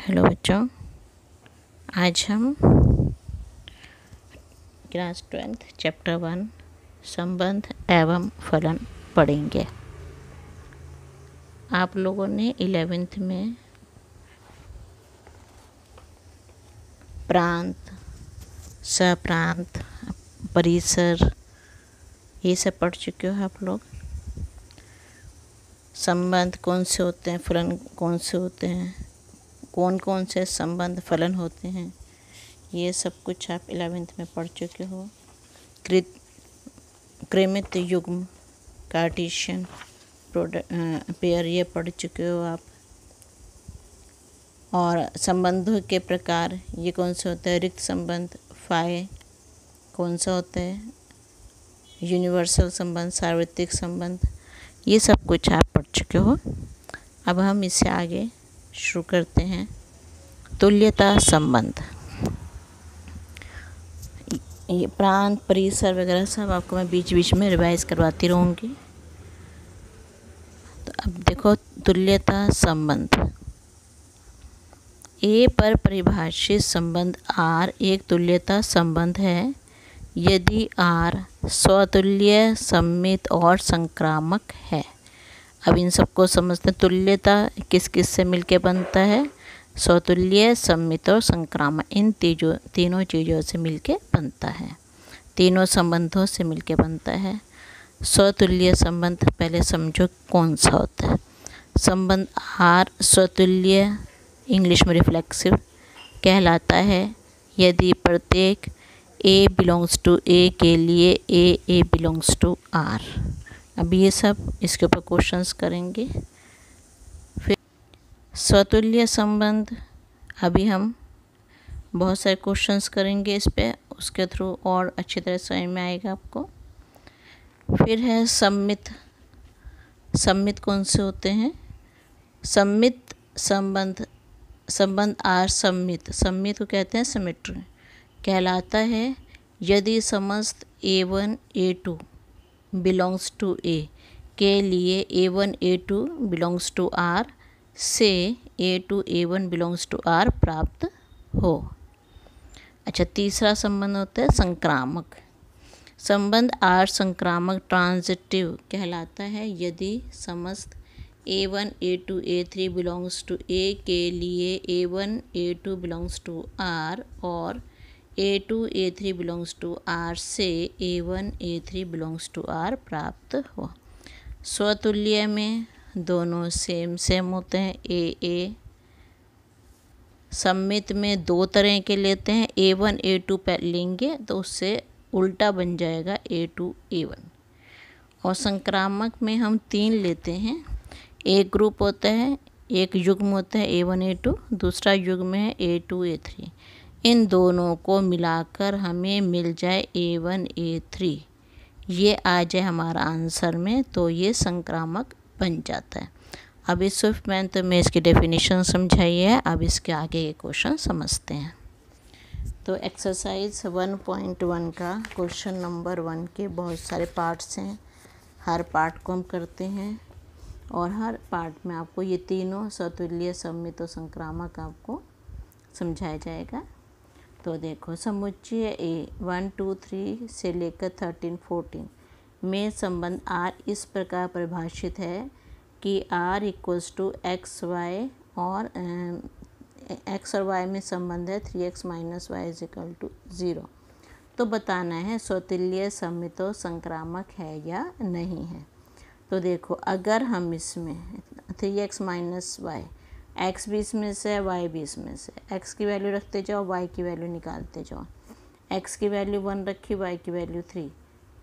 Hello बच्चों, आज हम क्लास 12 चैप्टर 1 संबंध एवं फलन पढ़ेंगे। आप लोगों ने 11th में प्रांत, सप्रांत, परिसर ये सब पढ़ चुके हो आप लोग। संबंध कौन से होते हैं, फलन कौन से होते हैं, कौन कौन से संबंध फलन होते हैं, ये सब कुछ आप 11th में पढ़ चुके हो। क्रमित युग्म, कार्टेशियन पेयर ये पढ़ चुके हो आप। और संबंधों के प्रकार ये कौन से होते हैं, रिक्त संबंध, फाय कौन सा होता है, यूनिवर्सल संबंध, सार्वत्रिक संबंध, ये सब कुछ आप पढ़ चुके हो। अब हम इससे आगे शुरू करते हैं। तुल्यता संबंध, ये प्रांत, परिसर वगैरह सब आपको मैं बीच बीच में रिवाइज करवाती रहूँगी। तो अब देखो, तुल्यता संबंध। ए पर परिभाषित संबंध आर एक तुल्यता संबंध है यदि आर स्वतुल्य, सममित और संक्रामक है। अब इन सबको समझते हैं। तुल्यता किस किस से मिलके बनता है, स्वतुल्य, सममित और संक्रामक, इन तीनों चीज़ों से मिलके बनता है, तीनों संबंधों से मिलके बनता है। स्वतुल्य संबंध पहले समझो कौन सा होता है। संबंध आर स्वतुल्य, इंग्लिश में रिफ्लेक्सिव कहलाता है यदि प्रत्येक ए बिलोंग्स टू ए के लिए ए बिलोंग्स टू आर। अब ये सब इसके ऊपर क्वेश्चंस करेंगे। फिर स्वतुल्य संबंध, अभी हम बहुत सारे क्वेश्चंस करेंगे इस पे, उसके थ्रू और अच्छी तरह समझ में आएगा आपको। फिर है सम्मित। सम्मित कौन से होते हैं, सम्मित संबंध आर सम्मित, सम्मित को कहते हैं सिमेट्री, कहलाता है यदि समस्त A1 A2 बिलोंग्स टू ए के लिए A1 A2 belongs to are से A2 A1 belongs to are प्राप्त हो। अच्छा, तीसरा संबंध होता है संक्रामक। संबंध आर संक्रामक ट्रांजिटिव कहलाता है यदि समस्त A1 A2 A3 belongs to ए के लिए A1 A2 belongs to are और A2 A3 belongs to are से A1 A3 belongs to are प्राप्त हो। स्वतुल्य में दोनों सेम होते हैं, A सम्मित में दो तरह के लेते हैं, A1 A2 लेंगे तो उससे उल्टा बन जाएगा A2 A1। और संक्रामक में हम 3 लेते हैं, एक ग्रुप होता है, एक युग्म होता है A1 A2, दूसरा युग्म है A2 A3। इन दोनों को मिलाकर हमें मिल जाए A1 A3, ये आ जाए हमारा आंसर में, तो ये संक्रामक बन जाता है। अब इस स्विफ्ट मैन तो मैं इसकी डेफिनेशन समझाई है, अब इसके आगे ये क्वेश्चन समझते हैं। तो एक्सरसाइज 1.1 का क्वेश्चन नंबर 1 के बहुत सारे पार्ट्स हैं, हर पार्ट को हम करते हैं और हर पार्ट में आपको ये तीनों स्वतुल्य, सम्मित और संक्रामक आपको समझाया जाएगा। तो देखो, समुच्चय ए 1 2 3 से लेकर 13 14 में संबंध आर इस प्रकार परिभाषित है कि R equals to X Y और एक्स और वाई में संबंध है 3x minus Y is equal to 0। तो बताना है स्वतुल्य, सम्मित और संक्रामक है या नहीं है। तो देखो, अगर हम इसमें 3x माइनस वाई, एक्स भी इसमें से है, वाई भी इसमें से, एक्स की वैल्यू रखते जाओ, वाई की वैल्यू निकालते जाओ। एक्स की वैल्यू 1 रखी, वाई की वैल्यू 3,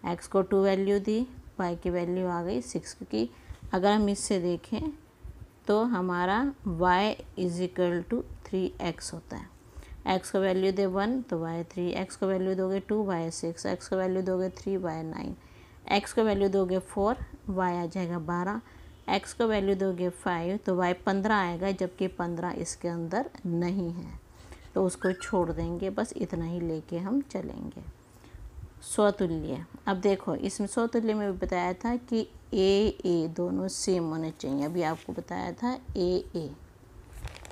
एक्स को 2 वैल्यू दी, वाई की वैल्यू आ गई 6। क्योंकि अगर हम इससे देखें तो हमारा y is equal to 3x होता है। एक्स को वैल्यू दे 1 तो y 3, एक्स को वैल्यू दोगे 2 y 6, एक्स को वैल्यू दोगे 3 y 9, एक्स को वैल्यू दोगे 4 y आ जाएगा 12, एक्स को वैल्यू दोगे 5 तो y 15 आएगा, जबकि 15 इसके अंदर नहीं है, तो उसको छोड़ देंगे, बस इतना ही लेके हम चलेंगे। स्वतुल्य, अब देखो इसमें स्वतुल्य में भी बताया था कि ए दोनों सेम होने चाहिए। अभी आपको बताया था ए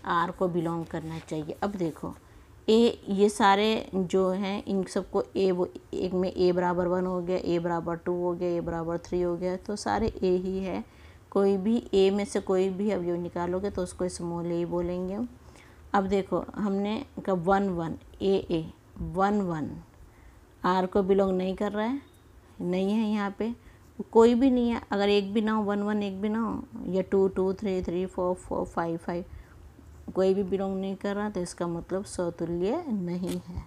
आर को बिलोंग करना चाहिए। अब देखो ए, ये सारे जो हैं इन सबको ए, वो एक में ए बराबर 1 हो गया, ए बराबर 2 हो गया, ए बराबर 3 हो गया, तो सारे ए ही है। कोई भी ए में से कोई भी अवयव निकालोगे तो उसको स्मॉल ए बोलेंगे हम। अब देखो हमने कहा 1 1 ए 1 1 आर को बिलोंग नहीं कर रहा है, नहीं है यहाँ पे कोई भी नहीं है। अगर एक भी ना हो 1 1 एक भी ना हो, या 2 2 3 3 4 4 5 5 कोई भी बिलोंग नहीं कर रहा, तो इसका मतलब समतुल्य नहीं है।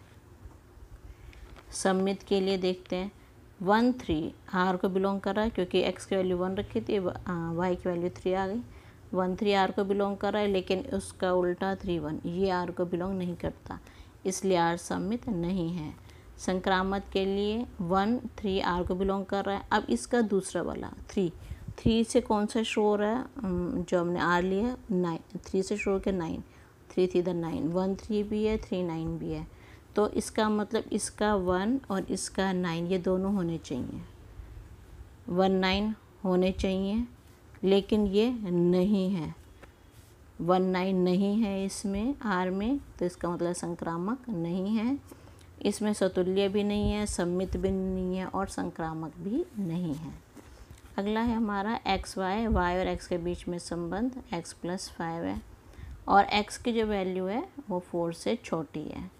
सममित के लिए देखते हैं 1 3 आर को बिलोंग कर रहा है क्योंकि एक्स की वैल्यू 1 रखी थी, वाई की वैल्यू 3 आ गई। 1 3 आर को बिलोंग कर रहा है, लेकिन उसका उल्टा 3 1 ये आर को बिलोंग नहीं करता, इसलिए आर सममित नहीं है। संक्रामक के लिए 1 3 आर को बिलोंग कर रहा है। अब इसका दूसरा वाला 3 3 से कौन सा शुरू हो रहा है, जो हमने आर लिया 9, 3 से शुरू के 9, 3 3 9, 1 3 भी है, 3 9 भी है, तो इसका मतलब इसका 1 और इसका 9 ये दोनों होने चाहिए, 1 9 होने चाहिए, लेकिन ये नहीं है, 1 9 नहीं है इसमें आर में, तो इसका मतलब संक्रामक नहीं है। इसमें समतुल्य भी नहीं है, सममित भी नहीं है और संक्रामक भी नहीं है। अगला है हमारा एक्स वाई, वाई और एक्स के बीच में संबंध x + 5 है और x की जो वैल्यू है वो 4 से छोटी है।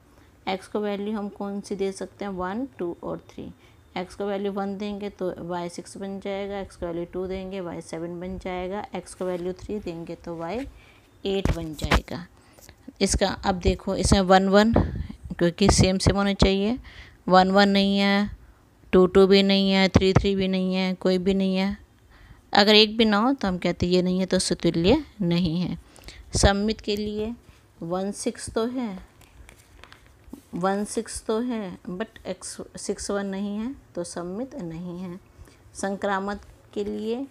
x को वैल्यू हम कौन सी दे सकते हैं, 1 2 और 3। x को वैल्यू 1 देंगे तो y 6 बन जाएगा, x को वैल्यू 2 देंगे y 7 बन जाएगा, x को वैल्यू 3 देंगे तो y 8 बन जाएगा। इसका अब देखो इसमें 1 1 क्योंकि सेम होने चाहिए, 1 1 नहीं है, 2 2 भी नहीं है, 3 3 भी नहीं है, कोई भी नहीं है। अगर एक भी ना हो तो हम कहते हैं ये नहीं है, तो समतुल्य नहीं है। सममित के लिए 1 6 तो है, 1 6 तो है, बट x 6 1 नहीं है, तो सममित नहीं है। संक्रामक के लिए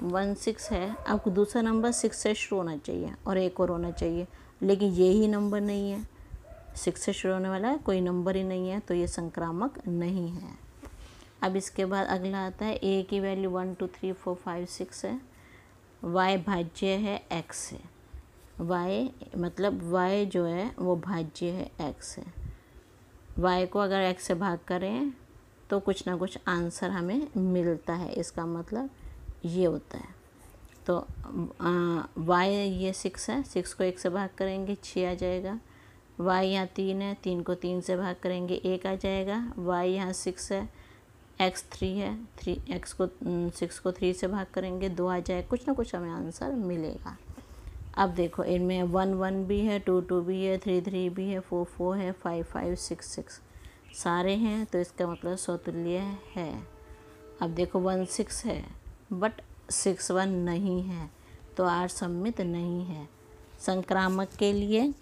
1 6 है, अब दूसरा नंबर 6 से शुरू होना चाहिए और एक और होना चाहिए, लेकिन ये ही नंबर नहीं है, 6 से शुरू होने वाला है कोई नंबर ही नहीं है, तो ये संक्रामक नहीं है। अब इसके बाद अगला आता है a की वैल्यू 1 2 3 4 5 6 है, y भाज्य है x से, y मतलब y जो है वो भाज्य है x से। y को अगर x से भाग करें तो कुछ ना कुछ आंसर हमें मिलता है, इसका मतलब ये होता है। तो y ये 6 है, 6 को 1 से भाग करेंगे 6 आ जाएगा, y यहाँ 3 है, 3 को 3 से भाग करेंगे 1 आ जाएगा, y यहाँ 6 है, x 3 है, 6 को 3 से भाग करेंगे 2 आ जाए, कुछ ना कुछ हमें आंसर मिलेगा। अब देखो इनमें 1 1 भी है, 2 2 भी है, 3 3 भी है, 4 4 है, 5 5 6 6 सारे हैं, तो इसका मतलब समतुल्य है। अब देखो 1 6 है बट 6 1 नहीं है, तो आर सममित नहीं है। संक्रामक के लिए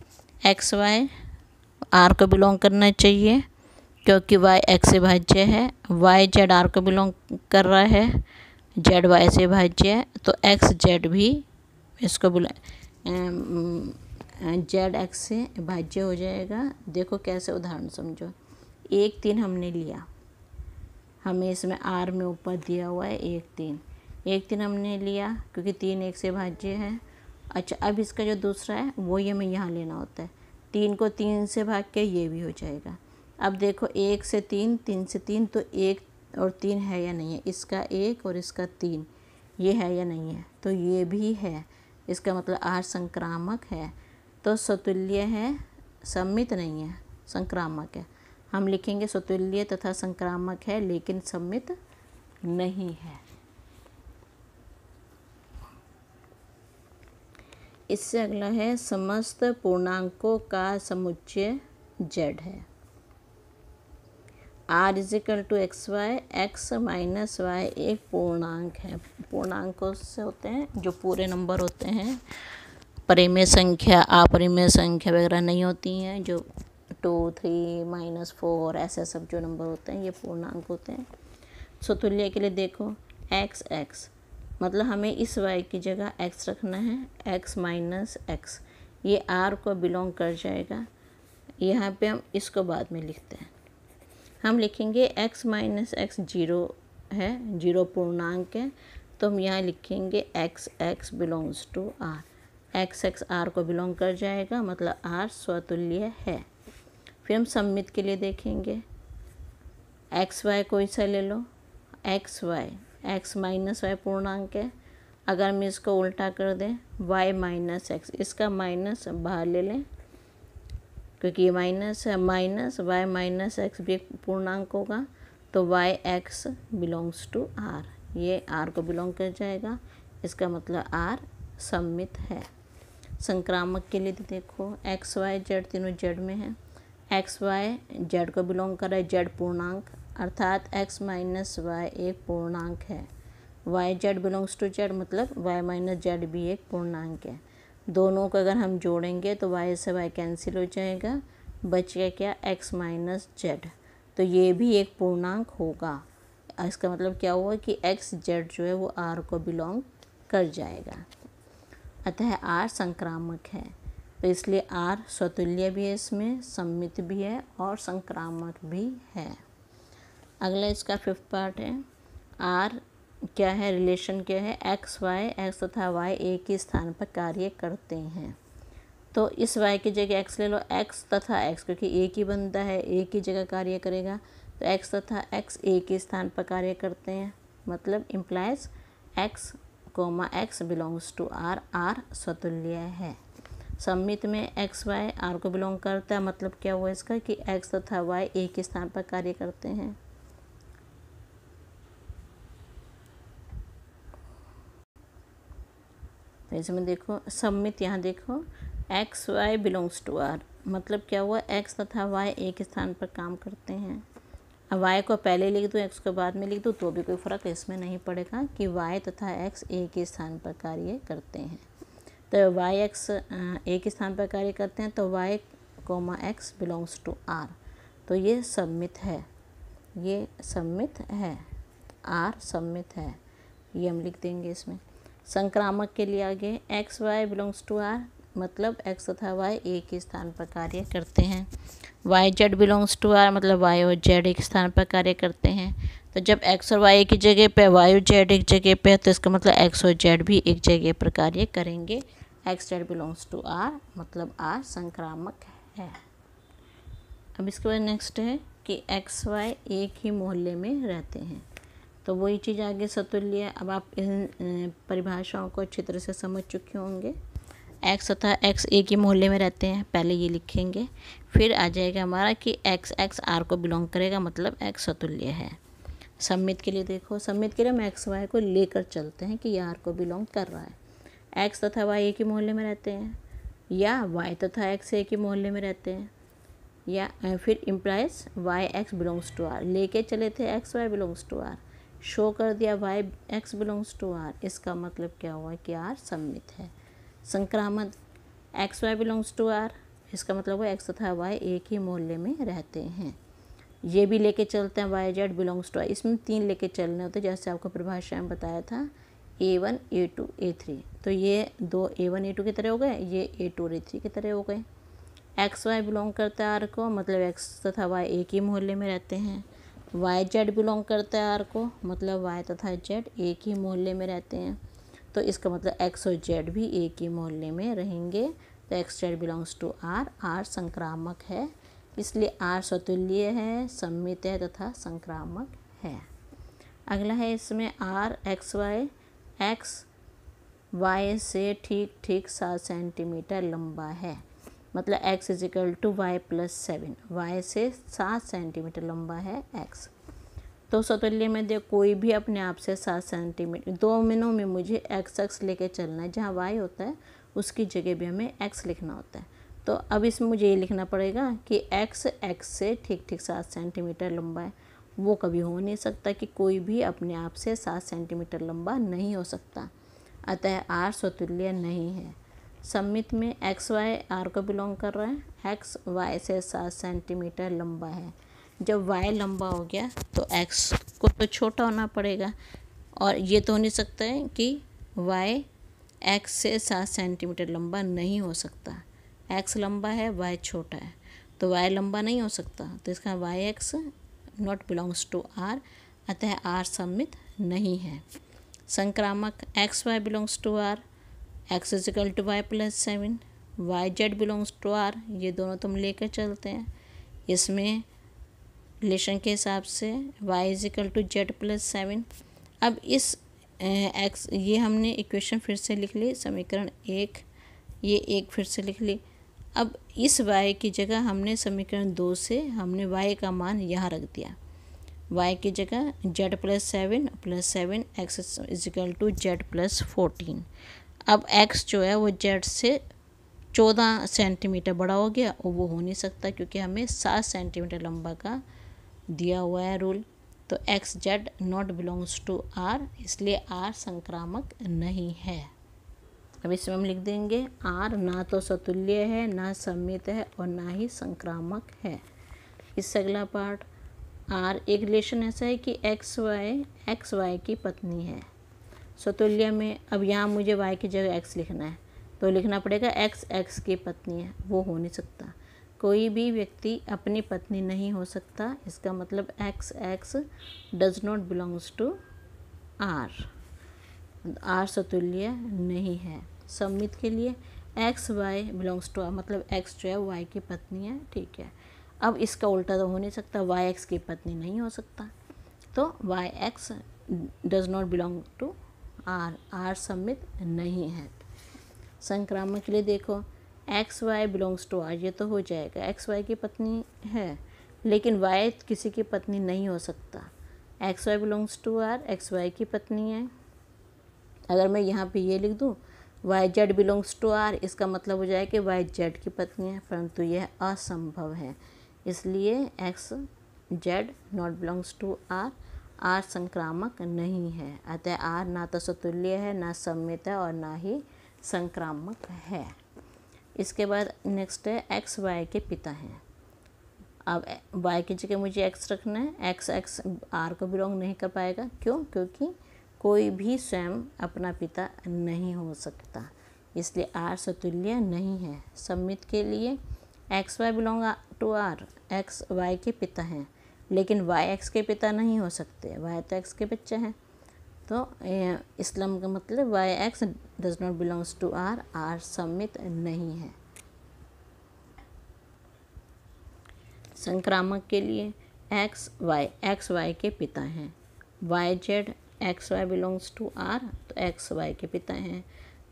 एक्स वाई आर को बिलोंग करना चाहिए क्योंकि y x से भाज्य है, y z r को बिलोंग कर रहा है, z y से भाज्य है, तो x z भी इसको z x से भाज्य हो जाएगा। देखो कैसे उदाहरण समझो, 1 3 हमने लिया, हमें इसमें r में ऊपर दिया हुआ है 1 3, 1 3 हमने लिया क्योंकि 3 1 से भाज्य है। अच्छा अब इसका जो दूसरा है वो ये हमें यहाँ लेना होता है, 3 को 3 से भाग के ये भी हो जाएगा। अब देखो 1 से 3 3 से 3, तो 1 और 3 है या नहीं है, इसका 1 और इसका 3 ये है या नहीं है, तो ये भी है, इसका मतलब आर संक्रामक है, तो समतुल्य है, सममित नहीं है, संक्रामक है। हम लिखेंगे समतुल्य तथा संक्रामक है लेकिन सममित नहीं है। इससे अगला है समस्त पूर्णांकों का समुच्चय z है। r = X Y, X minus Y एक पूर्णांक है। पूर्णांकों से होते हैं जो पूरे नंबर होते हैं, परिमेय संख्या अपरिमेय संख्या वगैरह नहीं होती हैं, जो 2 3 -4 ऐसे सब जो नंबर होते हैं ये पूर्णांक होते हैं। समतुल्य के लिए देखो x x मतलब हमें इस y की जगह x रखना है, x माइनस x, ये r को बिलोंग कर जाएगा। यहाँ पे हम इसको बाद में लिखते हैं, हम लिखेंगे x माइनस x 0 है, 0 पूर्णांक है, तो हम यहाँ लिखेंगे x x belongs to r। X X R को बिलोंग कर जाएगा, मतलब आर स्वतुल्य है। फिर हम सममित के लिए देखेंगे। एक्स वाई कोई सा ले लो, X Y, X minus Y पूर्णांक है। अगर हम इसको उल्टा कर दें वाई माइनस एक्स, इसका माइनस बाहर ले लें क्योंकि ये माइनस है, माइनस वाई माइनस एक्स भी एक पूर्णांक होगा, तो Y X belongs to R, ये आर को बिलोंग कर जाएगा, इसका मतलब आर सममित है। संक्रामक के लिए देखो, एक्स वाई जेड तीनों जेड में है, एक्स वाई जेड को बिलोंग कर रहा है, जेड पूर्णांक अर्थात एक्स माइनस वाई एक पूर्णांक है, Y Z belongs to Z मतलब वाई माइनस जेड भी एक पूर्णांक है। दोनों को अगर हम जोड़ेंगे तो वाई से वाई कैंसिल हो जाएगा, बच गया क्या एक्स माइनस जेड, तो ये भी एक पूर्णांक होगा। इसका मतलब क्या हुआ कि एक्स जेड जो है वो आर को बिलोंग कर जाएगा, अतः आर संक्रामक है। तो इसलिए आर स्वतुल्य भी है, इसमें सममित भी है और संक्रामक भी है। अगला इसका फिफ्थ पार्ट है, आर क्या है, रिलेशन क्या है, एक्स वाई, एक्स तथा वाई एक ही स्थान पर कार्य करते हैं। तो इस वाई की जगह एक्स ले लो, एक्स तथा एक्स क्योंकि एक ही बंदा है, एक ही जगह कार्य करेगा, तो एक्स तथा एक्स एक ही स्थान पर कार्य करते हैं, मतलब implies X comma X belongs to R, R स्वतुल्य है। सममित में एक्स वाई आर को बिलोंग करता है, मतलब क्या हुआ इसका कि एक्स तथा वाई एक ही स्थान पर कार्य करते हैं। तो इसमें देखो सममित, यहाँ देखो X Y belongs to R, मतलब क्या हुआ एक्स तथा वाई एक स्थान पर काम करते हैं। अब वाई को पहले लिख दूँ एक्स को बाद में लिख दूँ तो भी कोई फ़र्क इसमें नहीं पड़ेगा कि वाई तथा एक्स एक ही स्थान पर कार्य करते हैं। तो वाई एक्स एक स्थान पर कार्य करते हैं, तो Y comma X belongs to R, तो ये सममित है, ये सममित है, आर सममित है, ये हम लिख देंगे इसमें। संक्रामक के लिए आगे X Y belongs to R, मतलब एक्स तथा वाई एक ही स्थान पर कार्य करते हैं। Y Z belongs to R, मतलब वाई और जेड एक स्थान पर कार्य करते हैं। तो जब एक्स और वाई एक ही जगह पे, वाई और जेड एक जगह पे, तो इसका मतलब एक्स और जेड भी एक जगह पर कार्य करेंगे। X Z belongs to R, मतलब आर संक्रामक है। अब इसके बाद नेक्स्ट है कि एक्स वाई एक ही मोहल्ले में रहते हैं, तो वही चीज़ आगे सतुल्य। अब आप इन परिभाषाओं को अच्छी तरह से समझ चुके होंगे। एक्स तथा एक्स एक ही मोहल्ले में रहते हैं, पहले ये लिखेंगे, फिर आ जाएगा हमारा कि एक्स एक्स आर को बिलोंग करेगा, मतलब एक्स सतुल्य है। सममित के लिए देखो, सममित के लिए हम एक्स वाई को लेकर चलते हैं कि ये आर को बिलोंग कर रहा है। एक्स तथा वाई एक ही मोहल्ले में रहते हैं, या वाई तथा एक्स एक ही मोहल्ले में रहते हैं, या फिर implies Y X belongs to R, लेके चले थे X Y belongs to R, show कर दिया Y X belongs to R, इसका मतलब क्या हुआ कि आर सममित है। संक्रामक X Y belongs to R, इसका मतलब वो एक्स तथा वाई एक ही मोहल्ले में रहते हैं। ये भी लेके चलते हैं Y Z belongs to R, इसमें 3 लेके चलने होते हैं, जैसे आपको परिभाषा में बताया था A1 A2 A3, तो ये 2 A1 A2 की तरह हो गए, ये A2 और A3 की तरह हो गए। एक्स वाई बिलोंग करता है आर को, मतलब एक्स तथा वाई एक ही मोहल्ले में रहते हैं। वाई जेड बिलोंग करता है आर को, मतलब वाई तथा जेड एक ही मोहल्ले में रहते हैं, तो इसका मतलब एक्स और जेड भी एक ही मोहल्ले में रहेंगे, तो X Z belongs to R, R संक्रामक है, इसलिए आर स्वतुल्य है, सममित है तथा संक्रामक है। अगला है इसमें R X Y, X Y से ठीक ठीक 7 सेंटीमीटर लंबा है, मतलब x is equal to Y plus 7, Y से 7 सेंटीमीटर लंबा है x। तो स्वतुल्य में देखो कोई भी अपने आप से 7 सेंटीमीटर, 2 मिनटों में मुझे एक्स एक्स लेके चलना है, जहाँ y होता है उसकी जगह भी हमें x लिखना होता है। तो अब इसमें मुझे ये लिखना पड़ेगा कि x x से ठीक ठीक 7 सेंटीमीटर लंबा है, वो कभी हो नहीं सकता कि कोई भी अपने आप से 7 सेंटीमीटर लंबा नहीं हो सकता, अतः r स्वतुल्य नहीं है। सममित में एक्स वाई आर को बिलोंग कर रहा है, एक्स वाई से 7 सेंटीमीटर लंबा है। जब वाई लंबा हो गया तो एक्स को तो छोटा होना पड़ेगा, और ये तो हो नहीं सकता है कि वाई एक्स से 7 सेंटीमीटर लंबा नहीं हो सकता। एक्स लंबा है, वाई छोटा है, तो वाई लंबा नहीं हो सकता, तो इसका Y X not belongs to R, अतः आर सममित नहीं है। संक्रामक X Y belongs to R, X is equal to Y plus 7, Y Z belongs to R, ये दोनों तुम लेकर चलते हैं। इसमें रिलेशन के हिसाब से Y is equal to Z plus 7। अब इस एक्स, ये हमने इक्वेशन फिर से लिख ली, समीकरण 1, ये एक फिर से लिख ली। अब इस y की जगह हमने समीकरण 2 से हमने y का मान यहाँ रख दिया। y की जगह z plus 7 plus 7 X is equal to Z plus 14। अब x जो है वो z से 14 सेंटीमीटर बड़ा हो गया, और वो हो नहीं सकता क्योंकि हमें 7 सेंटीमीटर लंबा का दिया हुआ है रूल। तो X Z not belongs to R, इसलिए आर संक्रामक नहीं है। अब इसमें हम लिख देंगे आर ना तो सतुल्य है, ना सममित है, और ना ही संक्रामक है। इससे अगला पार्ट, आर एक रिलेशन ऐसा है कि एक्स वाई की पत्नी है सतुल्य में। अब यहाँ मुझे वाई की जगह एक्स लिखना है, तो लिखना पड़ेगा एक्स की पत्नी है, वो हो नहीं सकता। कोई भी व्यक्ति अपनी पत्नी नहीं हो सकता, इसका मतलब X does not belongs to R, R सतुल्य नहीं है। सममित के लिए X Y belongs to R, मतलब एक्स जो है वाई की पत्नी है, ठीक है। अब इसका उल्टा तो हो नहीं सकता, वाई एक्स की पत्नी नहीं हो सकता, तो Y X does not belong to R, R सममित नहीं है। संक्रामक के लिए देखो X Y belongs to R, ये तो हो जाएगा, एक्स वाई की पत्नी है, लेकिन वाई किसी की पत्नी नहीं हो सकता। X Y belongs to R, X Y की पत्नी है। अगर मैं यहाँ पे ये लिख दूँ Y Z belongs to R, इसका मतलब हो जाए कि वाई जेड की पत्नी है, परंतु यह असंभव है, इसलिए X Z not belongs to R, R संक्रामक नहीं है। अतः आर ना तो सतुल्य है, ना सममित है, और ना ही संक्रामक है। इसके बाद नेक्स्ट है एक्स वाई के पिता हैं। अब वाई की जगह मुझे एक्स रखना है, एक्स आर को बिलोंग नहीं कर पाएगा, क्यों? क्योंकि कोई भी स्वयं अपना पिता नहीं हो सकता, इसलिए आर सतुल्य नहीं है। सममित के लिए X Y belong to R, X Y के पिता हैं, लेकिन वाई एक्स के पिता नहीं हो सकते, वाई तो एक्स के बच्चे हैं, तो इस्लाम का मतलब Y X does not belongs to R, R सममित नहीं है। संक्रामक के लिए एक्स वाई के पिता हैं, Y Z X Y belongs to R, तो एक्स वाई के पिता हैं।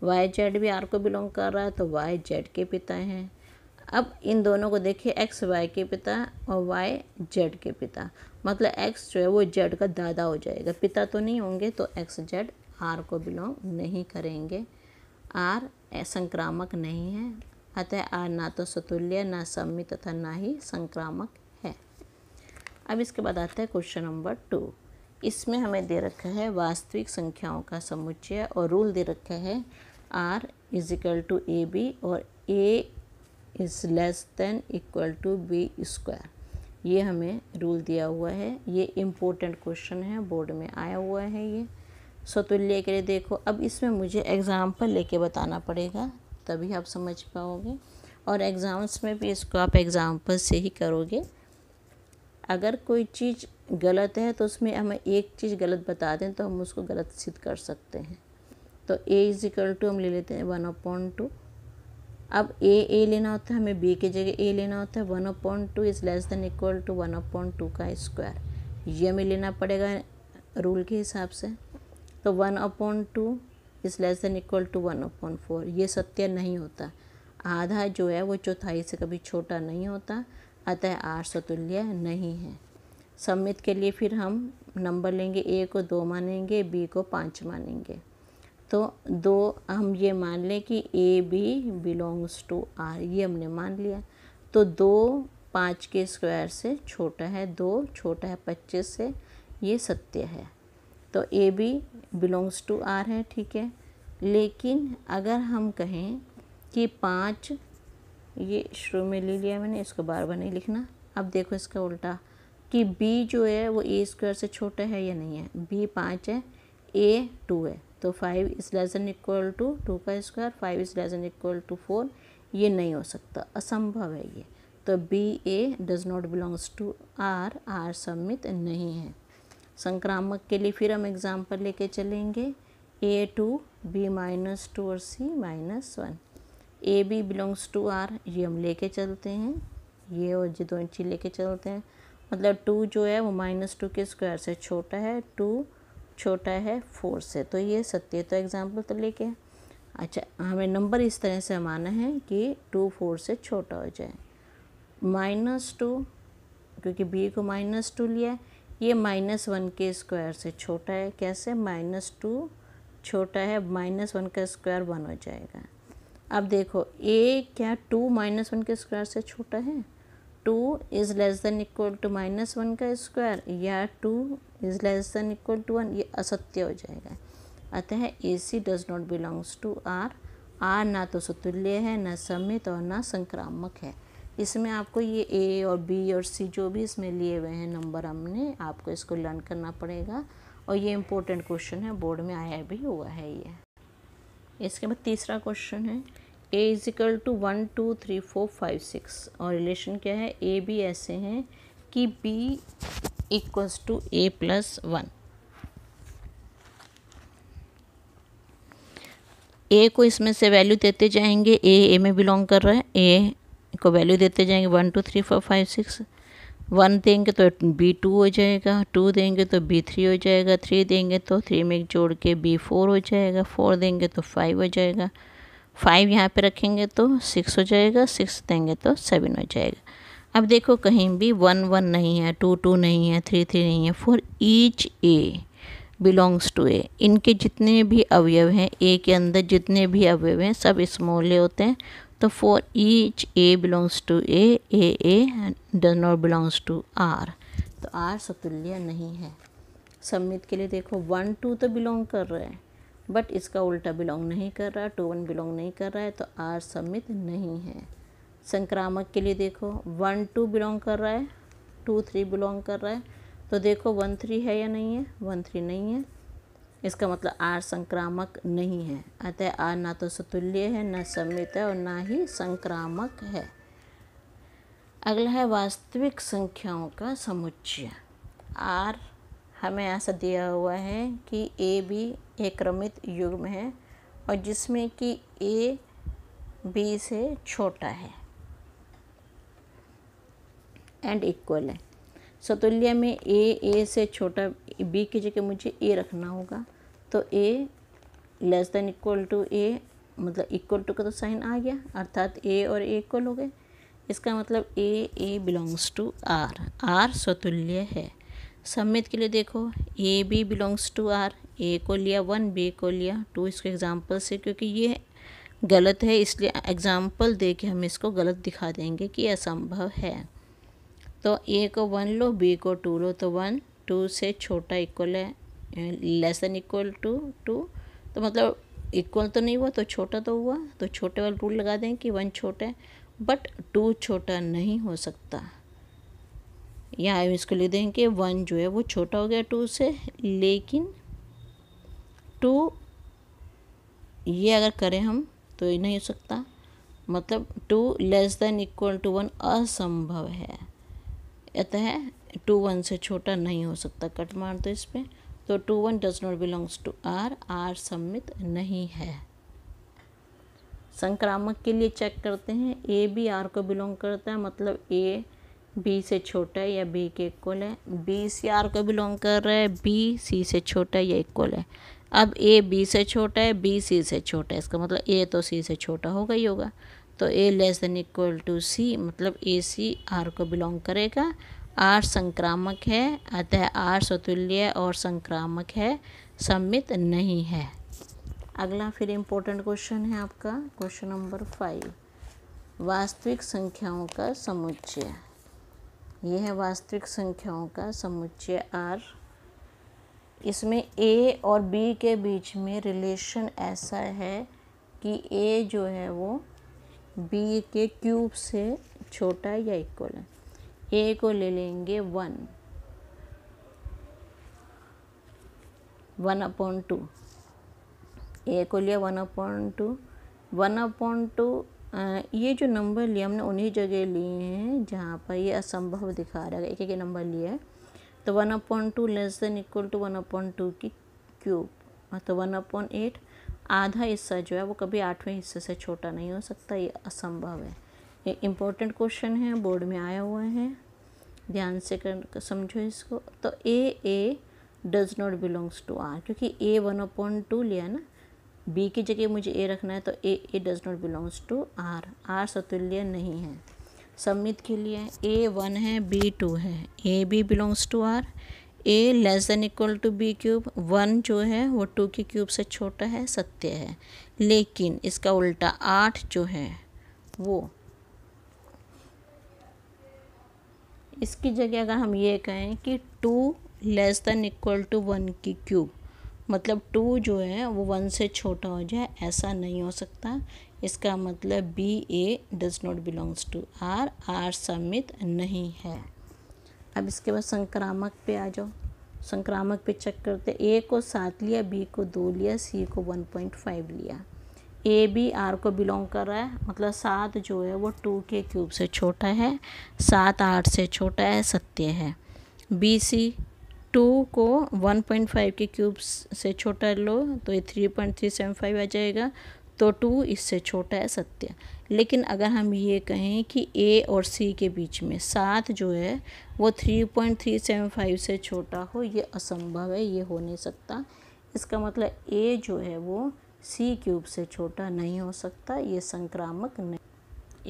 वाई जेड भी आर को बिलोंग कर रहा है, तो वाई जेड के पिता हैं। अब इन दोनों को देखिए, एक्स वाई के पिता और वाई जेड के पिता, मतलब एक्स जो है वो जेड का दादा हो जाएगा, पिता तो नहीं होंगे, तो एक्स जेड आर को बिलोंग नहीं करेंगे, आर संक्रामक नहीं है। अतः आर ना तो सतुल्य, ना सममित तथा ना ही संक्रामक है। अब इसके बाद आता है क्वेश्चन नंबर 2। इसमें हमें दे रखा है वास्तविक संख्याओं का समुच्चय, और रूल दे रखा है R is equal to A B और A is less than equal to B square. ये हमें रूल दिया हुआ है, ये इम्पोर्टेंट क्वेश्चन है, बोर्ड में आया हुआ है ये। सतुल्य के लिए देखो, अब इसमें मुझे एग्जाम्पल लेके बताना पड़ेगा, तभी आप समझ पाओगे, और एग्ज़ाम्स में भी इसको आप एग्जाम्पल से ही करोगे। अगर कोई चीज़ गलत है तो उसमें हमें एक चीज़ गलत बता दें तो हम उसको गलत सिद्ध कर सकते हैं। तो a इजिकल टू हम ले लेते हैं 1/2। अब a लेना होता है हमें, b की जगह a लेना होता है, 1/2 is less than equal to 1/2 का स्क्वायर, ये हमें लेना पड़ेगा रूल के हिसाब से। तो 1/2 is less than equal to 1/4, ये सत्य नहीं होता, आधा जो है वो चौथाई से कभी छोटा नहीं होता, अतः आर सतुल्य नहीं है। सममित के लिए फिर हम नंबर लेंगे, ए को 2 मानेंगे, बी को 5 मानेंगे, तो 2 हम ये मान लें कि A B belongs to R, ये हमने मान लिया। तो 2 5 के स्क्वायर से छोटा है, 2 छोटा है 25 से, ये सत्य है, तो A B belongs to R है, ठीक है। लेकिन अगर हम कहें कि 5, ये शुरू में ले लिया मैंने, इसको बार बार नहीं लिखना। अब देखो इसका उल्टा कि b जो है वो a स्क्वायर से छोटा है या नहीं है, b 5 है, a 2 है, तो 5 is less than equal to 2 का square, 5 is less than equal to 4, ये नहीं हो सकता, असंभव है ये। तो b a does not belongs to r, r सममित नहीं है। संक्रामक के लिए फिर हम एग्जाम्पल लेके चलेंगे, A two B minus two और C minus one. A B belongs to R, ये हम लेके चलते हैं, ये और ये दोनों चीज़ लेके चलते हैं। मतलब टू जो है वो माइनस टू के स्क्वायर से छोटा है, टू छोटा है 4 से, तो ये सत्य। तो एग्जाम्पल तो लेके, अच्छा हमें नंबर इस तरह से माना है कि 2 4 से छोटा हो जाए। -2, क्योंकि बी को -2 लिया है, ये -1 के स्क्वायर से छोटा है। कैसे? -2 छोटा है, -1 का स्क्वायर 1 हो जाएगा। अब देखो ए क्या 2 -1 के स्क्वायर से छोटा है? 2 is less than equal to -1 का स्क्वायर, या 2 is less than equal to 1, ये असत्य हो जाएगा। अतः A C does not belongs to R. R ना तो सतुल्य है, ना समित और ना संक्रामक है। इसमें आपको ये ए और बी और सी जो भी इसमें लिए हुए हैं नंबर, हमने आपको इसको लर्न करना पड़ेगा। और ये इम्पोर्टेंट क्वेश्चन है, बोर्ड में आया भी हुआ है ये। इसके बाद तीसरा क्वेश्चन है a इज इक्वल टू 1 2 3 4 5 6, और रिलेशन क्या है? ए बी ऐसे हैं कि b equals to a plus 1। A को इसमें से वैल्यू देते जाएंगे, ए में बिलोंग कर रहा है, ए को वैल्यू देते जाएंगे 1 2 3 4 5 6। 1 देंगे तो बी 2 हो जाएगा, 2 देंगे तो बी 3 हो जाएगा, 3 देंगे तो 3 में जोड़ के बी 4 हो जाएगा, 4 देंगे तो 5 हो जाएगा, 5 यहाँ पे रखेंगे तो 6 हो जाएगा, 6 देंगे तो 7 हो जाएगा। अब देखो कहीं भी 1 1 नहीं है, 2 2 नहीं है, 3 3 नहीं है। For each A belongs to A, इनके जितने भी अवयव हैं, ए के अंदर जितने भी अवयव हैं सब स्मॉल ए होते हैं। तो for each A belongs to A, A does not belongs to R, तो आर सतुल्य नहीं है। सम्मित के लिए देखो 1 2 तो बिलोंग कर रहा है, बट इसका उल्टा बिलोंग नहीं कर रहा, 2 1 बिलोंग नहीं कर रहा है, तो आर सम्मित नहीं है। संक्रामक के लिए देखो 1 2 बिलोंग कर रहा है, 2 3 बिलोंग कर रहा है, तो देखो 1 3 है या नहीं है? 1 3 नहीं है, इसका मतलब आर संक्रामक नहीं है। अतः आर ना तो सतुल्य है, न सम्मित है और ना ही संक्रामक है। अगला है वास्तविक संख्याओं का समुच्चय। आर हमें ऐसा दिया हुआ है कि ए बी एक क्रमित युग्म है और जिसमें कि ए बी से छोटा है एंड इक्वल है। सतुल्य में ए से छोटा, बी की जगह मुझे ए रखना होगा, तो ए लेस देन इक्वल टू ए, मतलब इक्वल टू का तो साइन आ गया, अर्थात ए और ए इक्वल हो गए। इसका मतलब A belongs to R, R सतुल्य है। सम्मित के लिए देखो A B belongs to R, A को लिया 1, बी को लिया 2, इसको एग्जाम्पल से, क्योंकि ये गलत है इसलिए एग्जाम्पल दे के हम इसको गलत दिखा देंगे कि असंभव है। तो ए को 1 लो, बी को 2 लो, तो 1 2 से छोटा इक्वल है, लेस देन इक्वल टू 2, तो मतलब इक्वल तो नहीं हुआ तो छोटा तो हुआ, तो छोटे वाला रूल लगा दें कि 1 छोटा है, बट 2 छोटा नहीं हो सकता। यहाँ इसको लिख देंगे 1 जो है वो छोटा हो गया 2 से, लेकिन 2 ये अगर करें हम तो ये नहीं हो सकता, मतलब 2 लेस देन इक्वल टू 1 असंभव है। अतः 2 1 से छोटा नहीं हो सकता, कट मार दो इस पर। तो 2 1 does not belongs to R, R सम्मित नहीं है। संक्रामक के लिए चेक करते हैं, ए बी आर को बिलोंग करता है, मतलब ए बी से छोटा है या बी के इक्वल है, बी सी आर को बिलोंग कर रहा है, बी सी से छोटा है या इक्वल है। अब ए बी से छोटा है, बी सी से छोटा है, इसका मतलब ए तो सी से छोटा होगा ही होगा, तो ए लेस देन इक्वल टू सी, मतलब ए सी आर को बिलोंग करेगा। आर संक्रामक है, अतः आर सतुल्य और संक्रामक है, सम्मित नहीं है। अगला फिर इम्पोर्टेंट क्वेश्चन है आपका क्वेश्चन नंबर 5, वास्तविक संख्याओं का समुच्चय। यह है वास्तविक संख्याओं का समुच्चय आर। इसमें ए और बी के बीच में रिलेशन ऐसा है कि ए जो है वो बी के क्यूब से छोटा या इक्वल है। ए को ले लेंगे 1 1/2, ए को लिया 1/2, 1/2 ये जो नंबर लिए हमने उन्हीं जगह लिए हैं जहाँ पर ये असंभव दिखा रहा है, एक एक नंबर लिया है। तो 1/2 लेस देन इक्वल टू 1/2 की क्यूब, तो 1/8। आधा हिस्सा जो है वो कभी 8वें हिस्से से छोटा नहीं हो सकता, ये असंभव है। ये इम्पोर्टेंट क्वेश्चन है, बोर्ड में आया हुआ है, ध्यान से समझो इसको। तो A does not belongs to R, क्योंकि ए 1/2 लिया ना, बी की जगह मुझे ए रखना है, तो A does not belongs to R सतुल्य नहीं है। सम्मित के लिए ए 1 है, बी 2 है, A B belongs to R, A less than equal to B cube, 1 जो है वो 2 के क्यूब से छोटा है, सत्य है। लेकिन इसका उल्टा 8 जो है वो, इसकी जगह अगर हम ये कहें कि 2 लेस देन इक्वल टू 1 की क्यूब, मतलब 2 जो है वो 1 से छोटा हो जाए, ऐसा नहीं हो सकता। इसका मतलब B A does not belongs to R सम्मित नहीं है। अब इसके बाद संक्रामक पे आ जाओ। संक्रामक पे चेक करते, ए को 7 लिया, बी को 2 लिया, सी को 1.5 लिया। ए बी आर को बिलोंग कर रहा है, मतलब 7 जो है वो 2 के क्यूब से छोटा है, 7 8 से छोटा है, सत्य है। बी सी 2 को 1.5 के क्यूब से छोटा लो तो ये 3.375 आ जाएगा, तो 2 इससे छोटा है, सत्य। लेकिन अगर हम ये कहें कि ए और सी के बीच में 7 जो है वो 3.375 से छोटा हो, ये असंभव है, ये हो नहीं सकता। इसका मतलब ए जो है वो सी क्यूब से छोटा नहीं हो सकता, ये संक्रामक नहीं।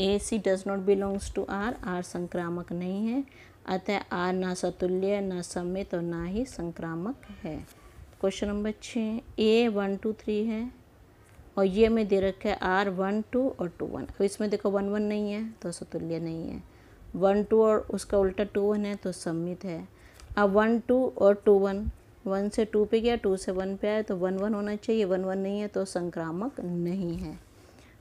A C does not belongs to R संक्रामक नहीं है, अतः आर ना सतुल्य, ना सम्मित और ना ही संक्रामक है। क्वेश्चन नंबर 6, ए 1 2 3 है और ये में दे रखा है आर 1 2 और 2 1। अब इसमें देखो 1 1 नहीं है तो सतुल्य नहीं है, 1 2 और उसका उल्टा 2 1 है तो सम्मित है। अब 1 2 और 2 1, 1 से 2 पे गया, 2 से 1 पे आया, तो 1 1 होना चाहिए, 1 1 नहीं है तो संक्रामक नहीं है।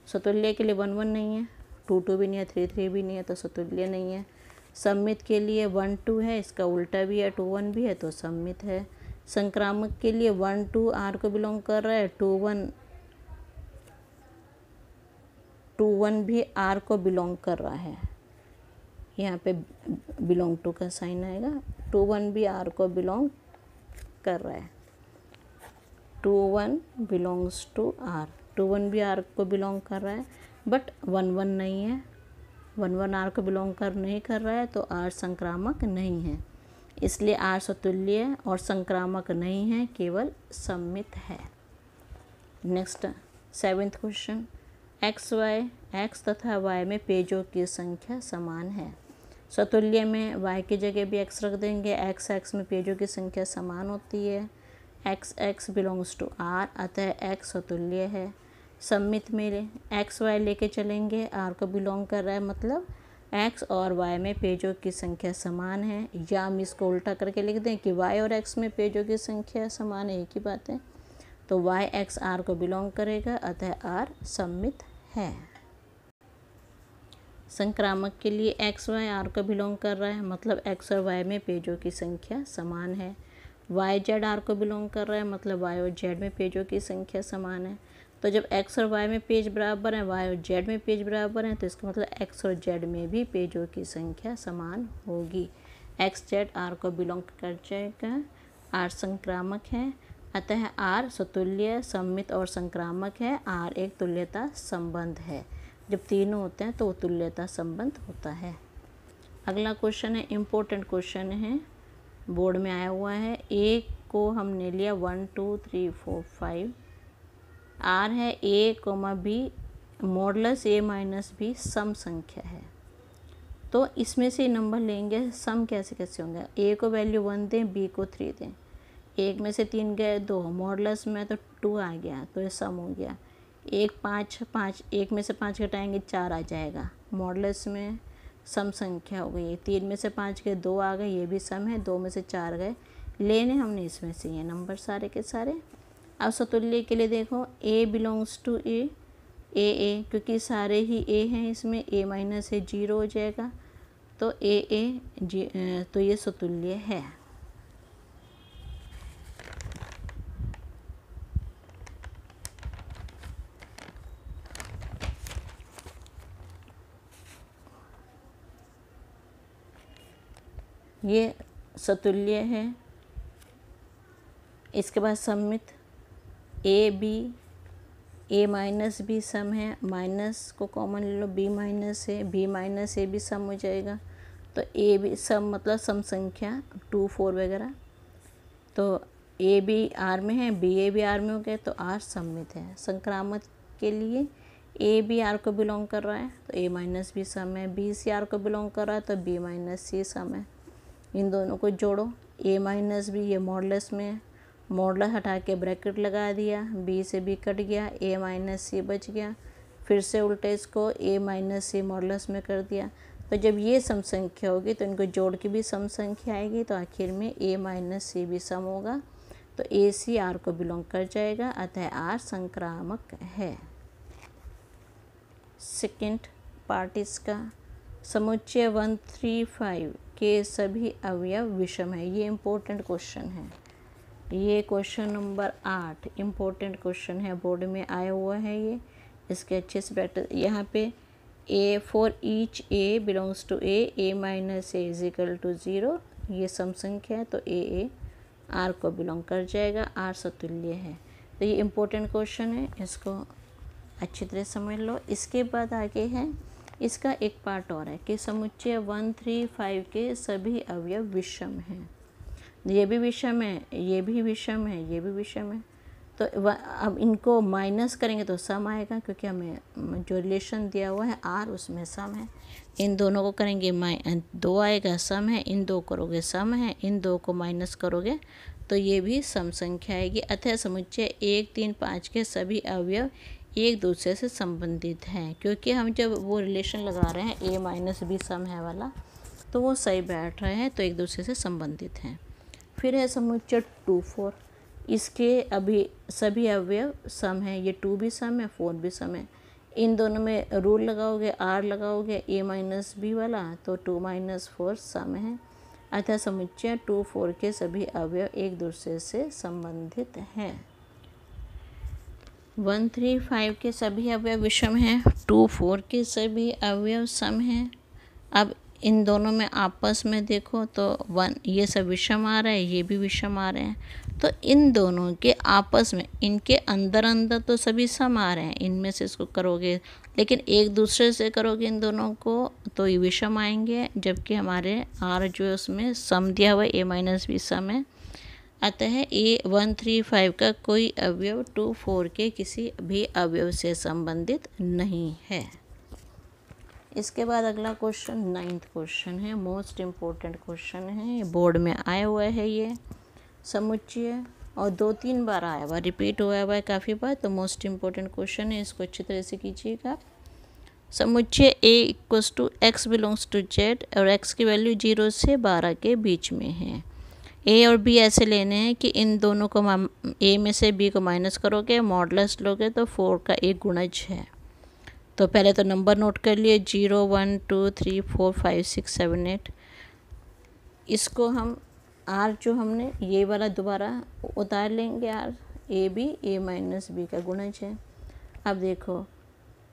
सतुल्य के लिए 1 1 नहीं है, 2 2 भी नहीं है, 3 3 भी नहीं है तो सतुल्य नहीं है। सम्मित के लिए 1 2 है, इसका उल्टा भी है, 2 1 भी है तो सम्मित है। संक्रामक के लिए 1 2 आर को बिलोंग कर रहा है, 2 1 भी आर को बिलोंग कर रहा है, यहाँ पे बिलोंग टू का साइन आएगा, 2 1 भी आर को बिलोंग कर रहा है, 2 1 बिलोंग्स टू आर, 2 1 भी आर को बिलोंग कर रहा है, बट 1 1 नहीं है, 1 1 आर को बिलोंग नहीं कर रहा है, तो आर संक्रामक नहीं है, इसलिए आर सतुल्य और संक्रामक नहीं है, केवल सम्मित है। नेक्स्ट 7th क्वेश्चन, एक्स तथा वाई में पेजों की संख्या समान है। सतुल्य में वाई की जगह भी एक्स रख देंगे, एक्स में पेजों की संख्या समान होती है, एक्स बिलोंग्स टू आर, अतः एक्स सतुल्य है। सम्मित में एक्स वाई लेके चलेंगे, आर को बिलोंग कर रहा है, मतलब एक्स और वाई में पेजों की संख्या समान है, या हम इसको उल्टा करके लिख दें कि वाई और एक्स में पेजों की संख्या समान है, एक ही बात है, तो वाई एक्स आर को बिलोंग करेगा, अतः आर सम्मित है। संक्रामक के लिए एक्स वाई आर को बिलोंग कर रहा है, मतलब एक्स और वाई में पेजों की संख्या समान है। वाई जेड आर को बिलोंग कर रहा है, मतलब वाई और जेड में पेजों की संख्या समान है। तो जब एक्स और वाई में पेज बराबर हैं, वाई और जेड में पेज बराबर हैं, तो इसका मतलब एक्स और जेड में भी पेजों की संख्या समान होगी। एक्स जेड आर को बिलोंग कर जाएगा, आर संक्रामक है, अतः आर सतुल्य, सम्मित और संक्रामक है। आर एक तुल्यता संबंध है, जब तीनों होते हैं तो वो तुल्यता संबंध होता है। अगला क्वेश्चन है, इम्पोर्टेंट क्वेश्चन है, बोर्ड में आया हुआ है। ए को हमने लिया 1 2 3 4 5, आर है A comma B, modulus A minus B सम संख्या है, तो इसमें से नंबर लेंगे, सम कैसे कैसे होंगे। ए को वैल्यू 1 दें, बी को 3 दें, एक में से 3 गए 2, मॉडलस में तो 2 आ गया, तो ये सम हो गया। एक 5 एक में से 5 घटाएंगे 4 आ जाएगा, मॉडलस में सम संख्या हो गई। 3 में से 5 गए 2 आ गए, ये भी सम है, 2 में से 4 गए, लेने हमने इसमें से ये नंबर सारे के सारे। अब सतुल्य के लिए देखो, ए बिलोंग्स टू ए, क्योंकि सारे ही ए हैं, इसमें ए माइनस ए 0 हो जाएगा, तो तो ये सतुल्य है। ये सतुल्य है। इसके बाद सम्मित, A B, A minus B सम है, माइनस को कॉमन ले लो, B minus A, B minus A भी सम हो जाएगा। तो ए बी सम मतलब सम संख्या 2 4 वगैरह। तो ए बी आर में है, बी ए भी आर में हो गए, तो आर सममित है। संक्रामक के लिए ए बी आर को बिलोंग कर रहा है तो ए माइनस बी सम है, बी सी आर को बिलोंग कर रहा है तो बी माइनस सी सम है। इन दोनों को जोड़ो, ए माइनस बी ये मॉडुलस में है, मॉडुलस हटा के ब्रैकेट लगा दिया, बी से बी कट गया, ए माइनस सी बच गया। फिर से उल्टे इसको ए माइनस सी मॉडुलस में कर दिया। तो जब ये सम संख्या होगी तो इनको जोड़ के भी सम संख्या आएगी, तो आखिर में ए माइनस सी भी सम होगा। तो ए सी आर को बिलोंग कर जाएगा, अतः आर संक्रामक है। सेकंड पार्ट इसका, समुच्चय 135 के सभी अवयव विषम है। ये इम्पोर्टेंट क्वेश्चन है, ये क्वेश्चन नंबर 8 इम्पोर्टेंट क्वेश्चन है, बोर्ड में आया हुआ है ये। इसके अच्छे से प्रैक्टिस, यहाँ पे A for each A belongs to A minus A is equal to 0, ये सम संख्या है तो ए आर को बिलोंग कर जाएगा, आर सतुल्य है। तो ये इम्पोर्टेंट क्वेश्चन है, इसको अच्छी तरह समझ लो। इसके बाद आगे है इसका एक पार्ट और है कि समुच्चय 135 के सभी अवयव विषम हैं। ये भी विषम है, ये भी विषम है, ये भी विषम है। तो अब इनको माइनस करेंगे तो सम आएगा, क्योंकि हमें जो रिलेशन दिया हुआ है आर उसमें सम है। इन दोनों को करेंगे 2 आएगा सम है, इन 2 करोगे सम है, इन 2 को माइनस करोगे तो ये भी सम संख्या आएगी। अतः समुच्चय 1 3 5 के सभी अवयव एक दूसरे से संबंधित हैं, क्योंकि हम जब वो रिलेशन लगा रहे हैं ए माइनस बी सम है वाला, तो वो सही बैठ रहे हैं, तो एक दूसरे से संबंधित हैं। फिर है समुच्चय 2 4, इसके अभी सभी अवयव सम है, ये 2 भी सम है, 4 भी सम है। इन दोनों में रूल लगाओगे, आर लगाओगे ए माइनस बी वाला, तो 2 माइनस 4 सम है। अतः समुच्चय 2 4 के सभी अवयव एक दूसरे से संबंधित हैं। 135 के सभी अवयव विषम हैं, 2 4 के सभी अवयव सम हैं। अब इन दोनों में आपस में देखो तो 1 ये सब विषम आ रहा है, ये भी विषम आ रहे हैं, तो इन दोनों के आपस में इनके अंदर अंदर तो सभी सम आ रहे हैं, इनमें से इसको करोगे, लेकिन एक दूसरे से करोगे इन दोनों को तो ये विषम आएंगे, जबकि हमारे आर जो है उसमें सम दिया हुआ ए माइनस बी सम है। अतः ए 135 का कोई अवयव 2 4 के किसी भी अवयव से संबंधित नहीं है। इसके बाद अगला क्वेश्चन 9th क्वेश्चन है, मोस्ट इम्पोर्टेंट क्वेश्चन है, बोर्ड में आया हुआ है ये समुच्चय, और 2-3 बार आया हुआ, रिपीट हुआ है काफ़ी बार, तो मोस्ट इम्पोर्टेंट क्वेश्चन है, इसको अच्छी तरह से कीजिएगा। समुच्चय A equals to X belongs to Z और एक्स की वैल्यू 0 से 12 के बीच में है। ए और बी ऐसे लेने हैं कि इन दोनों को ए में से बी को माइनस करोगे, मॉडुलस लोगे तो 4 का एक गुणज है। तो पहले तो नंबर नोट कर लिए 0 1 2 3 4 5 6 7 8। इसको हम आर जो हमने ये वाला दोबारा उतार लेंगे, R A B A minus B का गुणज है। अब देखो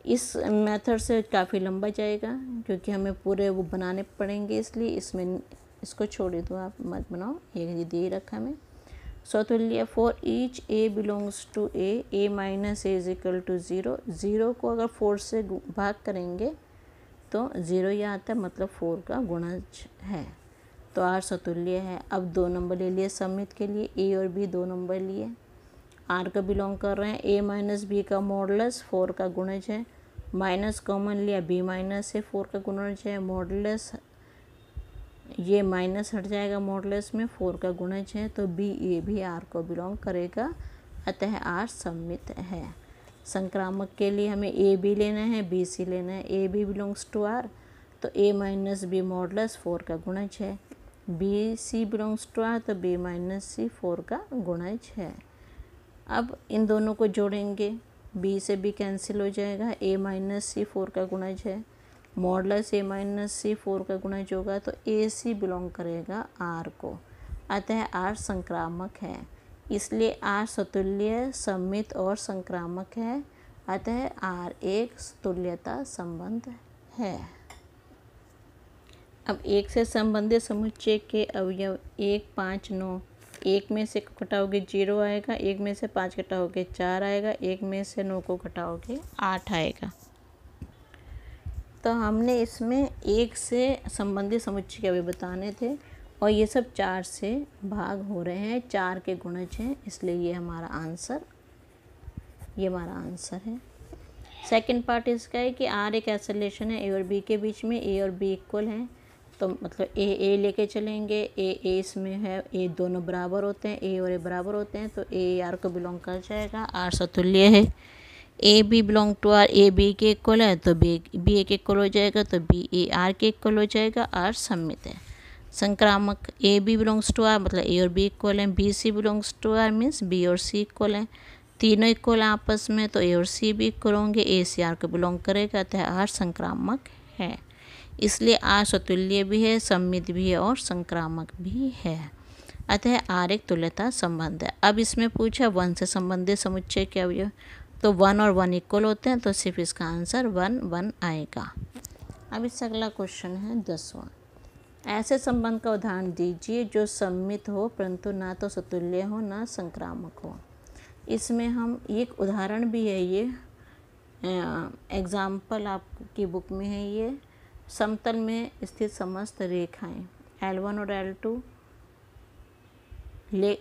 इस मेथड से काफ़ी लंबा जाएगा, क्योंकि हमें पूरे वो बनाने पड़ेंगे, इसलिए इसमें इसको छोड़ दो, आप मत बनाओ, ये दे रखा हमें। स्वतुल्य for each A belongs to A minus A is equal to 0, 0 को अगर 4 से भाग करेंगे तो 0 ही आता है, मतलब 4 का गुणज है, तो आर सतुल्य है। अब 2 नंबर ले लिए सममित के लिए, ए और बी 2 नंबर लिए, आर का बिलोंग कर रहे हैं, ए माइनस बी का मॉडुलस 4 का गुणज है, माइनस कॉमन लिया, बी माइनस से 4 का गुणज है, मॉडुलस ये माइनस हट जाएगा, मॉडुलस में 4 का गुणज है, तो बी ए भी आर को बिलोंग करेगा, अतः आर सममित है। संक्रामक के लिए हमें ए बी लेना है, बी सी लेना है, A B belongs to R, तो ए माइनस बी मॉडुलस 4 का गुणज है, B C belongs to R, तो बी माइनस सी 4 का गुणज है। अब इन दोनों को जोड़ेंगे, बी से बी कैंसिल हो जाएगा, ए माइनस सी 4 का गुणज है, मॉडुलस ए माइनस सी 4 का गुणज होगा, तो ए सी बिलोंग करेगा आर को, अतः आर संक्रामक है, इसलिए आर सतुल्य सममित और संक्रामक है, अतः आर एक तुल्यता संबंध है। अब एक से संबंधित समुच्चय के अवयव 1 5 9 1 में से घटाओगे 0 आएगा, 1 में से 5 घटाओगे 4 आएगा, 1 में से 9 को घटाओगे 8 आएगा। तो हमने इसमें 1 से संबंधित समुच्चय के अवयव बताने थे और ये सब 4 से भाग हो रहे हैं, 4 के गुणज हैं, इसलिए ये हमारा आंसर है। सेकंड पार्ट इसका है कि आर एक ऐसा रिलेशन है ए और बी के बीच में, ए और बी इक्वल हैं, तो मतलब ए लेके चलेंगे, ए इसमें है, ए दोनों बराबर होते हैं, ए और ए बराबर होते हैं, तो ए आर को बिलोंग कर जाएगा, आर समतुल्य है। A B belong to R, A B के इक्वल है तो बी ए के इक्वल हो जाएगा, तो बी ए आर के इक्वल हो जाएगा, आर सममित है। संक्रामक A B belongs to R मतलब ए और बी इक्वल हैं, B C belongs to R means B और सी इक्वल हैं, तीनों इक्वल आपस में, तो ए और सी भी इक्वल होंगे, ए सी आर को बिलोंग करेगा, तो आर संक्रामक है। इसलिए आर स्वतुल्य भी है, सममित भी है और संक्रामक भी है, अतः आर एक तुल्यता संबंध है। अब इसमें पूछा 1 से संबंधित समुच्चय के अवयव, तो 1 और 1 इक्वल होते हैं, तो सिर्फ इसका आंसर 1 1 आएगा। अब इससे अगला क्वेश्चन है 10वां। ऐसे संबंध का उदाहरण दीजिए जो सममित हो परंतु ना तो स्वतुल्य हो ना संक्रामक हो। इसमें हम एक उदाहरण भी है, ये एग्जाम्पल आपकी बुक में है, ये समतल में स्थित समस्त रेखाएं L1 और L2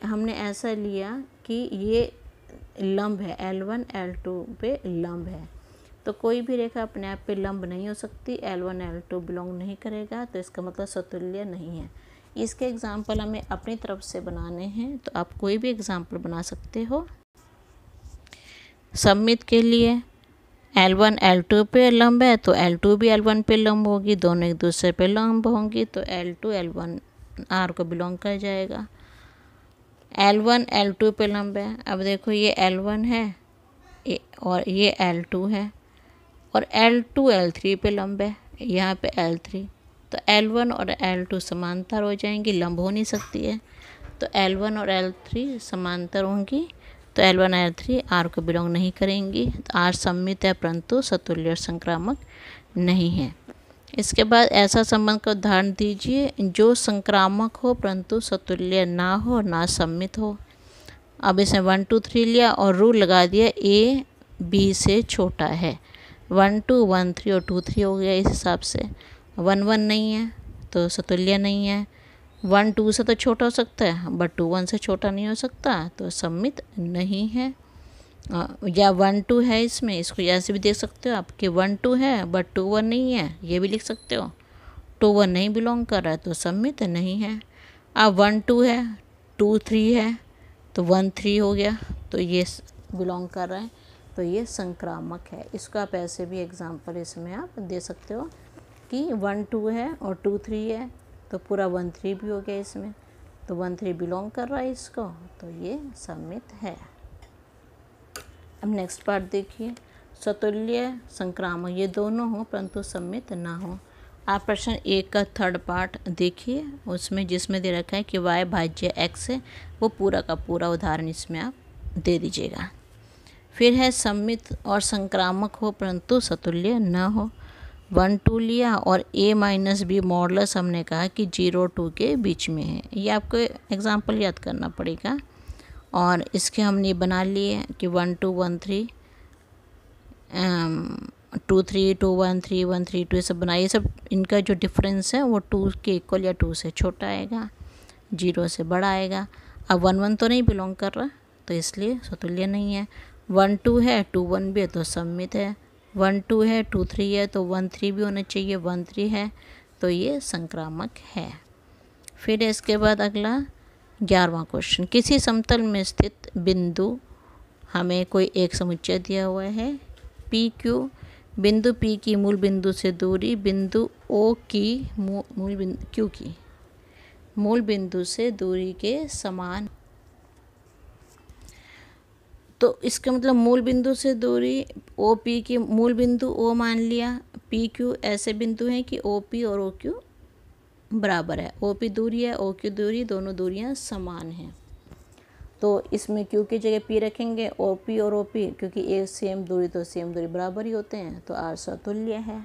हमने ऐसा लिया कि ये लंब है, L1 L2 पे लंब है, तो कोई भी रेखा अपने आप पे लंब नहीं हो सकती, L1 L2 बिलोंग नहीं करेगा, तो इसका मतलब स्वतुल्य नहीं है। इसके एग्जाम्पल हमें अपनी तरफ से बनाने हैं, तो आप कोई भी एग्जाम्पल बना सकते हो। सममित के लिए L1 L2 पे लंब है, तो L2 भी L1 पे लंब होगी, दोनों एक दूसरे पे लंब होंगी, तो L2 L1 R को बिलोंग कर जाएगा। L1 L2 पे लंब है, अब देखो ये L1 है और ये L2 है, और L2 L3 पे लंब है, यहाँ पे L3, तो L1 और L2 समांतर हो जाएंगी, लंब हो नहीं सकती है, तो L1 और L3 समांतर होंगी, तो L1 L3 R को बिलोंग नहीं करेंगी, तो R सममित है परंतु स्वतुल्य और संक्रामक नहीं है। इसके बाद ऐसा संबंध का उदाहरण दीजिए जो संक्रामक हो परंतु स्वतुल्य ना हो ना सममित हो। अब इसने 1 2 3 लिया और रूल लगा दिया A B से छोटा है, 1 2 1 3 और 2 3 हो गया, इस हिसाब से 1 1 नहीं है तो स्वतुल्य नहीं है, 1 2 से तो छोटा हो सकता है बट 2 1 से छोटा नहीं हो सकता, तो सममित नहीं है। या 1 2 है इसमें, इसको ऐसे भी देख सकते हो आप कि 1 2 है बट 2 1 नहीं है, ये भी लिख सकते हो, 2 1 नहीं बिलोंग कर रहा है तो सममित नहीं है। अब 1 2 है 2 3 है तो 1 3 हो गया, तो ये बिलोंग कर रहा है, तो ये संक्रामक है। इसको आप ऐसे भी एग्जांपल इसमें आप दे सकते हो कि 1 2 है और 2 3 है, तो पूरा 1 3 भी हो गया इसमें, तो 1 3 बिलोंग कर रहा है इसको, तो ये सममित है। अब नेक्स्ट पार्ट देखिए, स्वतुल्य संक्रामक ये दोनों हो परंतु सममित ना हो। आप प्रश्न 1 का थर्ड पार्ट देखिए, उसमें जिसमें दे रखा है कि y भाज्य x है, वो पूरा का पूरा उदाहरण इसमें आप दे दीजिएगा। फिर है सममित और संक्रामक हो परंतु स्वतुल्य न हो, 1 2 लिया और a माइनस बी मॉडुलस हमने कहा कि 0 2 के बीच में है, ये आपको एग्जाम्पल याद करना पड़ेगा, और इसके हमने बना लिए कि 1 2 1 3 2 3 2 1 3 1 3 2 ये सब बनाइए, ये सब इनका जो डिफरेंस है वो 2 के इक्वल या 2 से छोटा आएगा, 0 से बड़ा आएगा। अब 1 1 तो नहीं बिलोंग कर रहा, तो इसलिए स्वतुल्य नहीं है। 1 2 है 2 1 भी है तो सममित है, 1 2 है 2 3 है तो 1 3 भी होना चाहिए, 1 3 है तो ये संक्रामक है। फिर इसके बाद अगला 11वां क्वेश्चन, किसी समतल में स्थित बिंदु, हमें कोई एक समुच्चय दिया हुआ है पी क्यू, बिंदु P की मूल बिंदु से दूरी बिंदु O की मूल बिंदु से दूरी के समान, तो इसका मतलब मूल बिंदु से दूरी OP की मूल बिंदु O मान लिया, PQ ऐसे बिंदु हैं कि OP और OQ बराबर है, OP दूरी है OQ दूरी, दोनों दूरियां समान हैं, तो इसमें Q की जगह P रखेंगे, OP और OP क्योंकि एक सेम दूरी तो सेम दूरी बराबर ही होते हैं, तो R स्वतुल्य है।